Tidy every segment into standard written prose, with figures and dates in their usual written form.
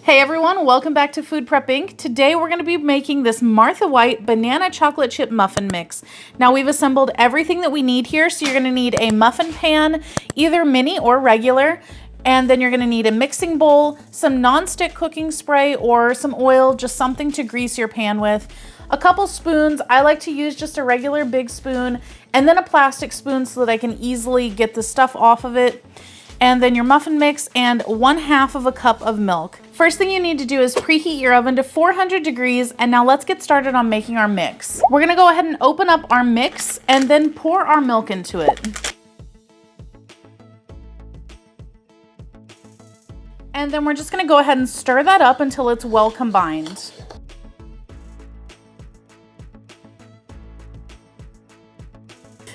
Hey everyone, welcome back to Food Prep Inc. Today we're going to be making this Martha White banana chocolate chip muffin mix. Now we've assembled everything that we need here, so you're going to need a muffin pan, either mini or regular, and then you're going to need a mixing bowl, some non-stick cooking spray or some oil, just something to grease your pan with, a couple spoons. I like to use just a regular big spoon, and then a plastic spoon so that I can easily get the stuff off of it. And then your muffin mix and 1/2 cup of milk. First thing you need to do is preheat your oven to 400 degrees, and now let's get started on making our mix. We're gonna go ahead and open up our mix and then pour our milk into it. And then we're just gonna go ahead and stir that up until it's well combined.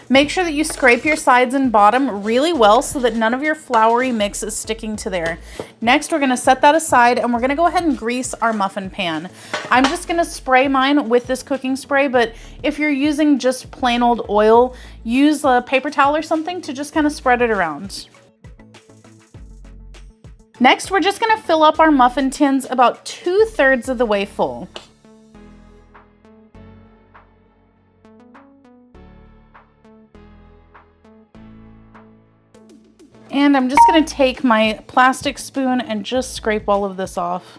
Make sure that you scrape your sides and bottom really well so that none of your floury mix is sticking to there. Next, we're gonna set that aside and we're gonna go ahead and grease our muffin pan. I'm just gonna spray mine with this cooking spray, but if you're using just plain old oil, use a paper towel or something to just kind of spread it around. Next, we're just gonna fill up our muffin tins about 2/3 of the way full. And I'm just gonna take my plastic spoon and just scrape all of this off.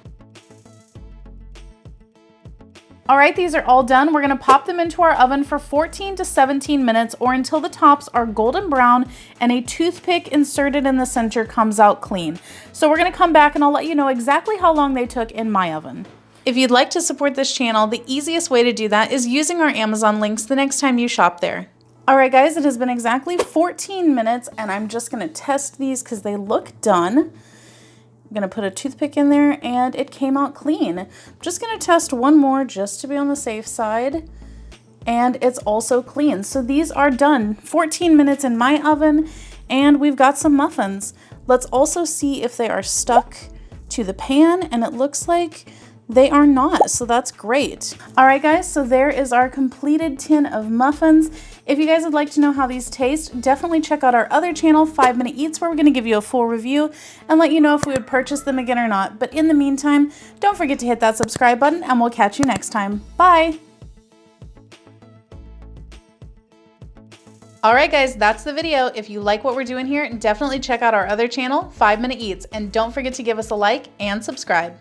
All right, these are all done. We're gonna pop them into our oven for 14 to 17 minutes or until the tops are golden brown and a toothpick inserted in the center comes out clean. So we're gonna come back and I'll let you know exactly how long they took in my oven. If you'd like to support this channel, the easiest way to do that is using our Amazon links the next time you shop there. All right, guys, it has been exactly 14 minutes and I'm just gonna test these because they look done. I'm gonna put a toothpick in there and it came out clean. I'm just gonna test one more just to be on the safe side. And it's also clean. So these are done. 14 minutes in my oven and we've got some muffins. Let's also see if they are stuck to the pan, and it looks like they are not, so that's great. All right, guys, so there is our completed tin of muffins. If you guys would like to know how these taste, definitely check out our other channel, 5 Minute Eats, where we're gonna give you a full review and let you know if we would purchase them again or not. But in the meantime, don't forget to hit that subscribe button and we'll catch you next time. Bye. All right, guys, that's the video. If you like what we're doing here, definitely check out our other channel, 5 Minute Eats, and don't forget to give us a like and subscribe.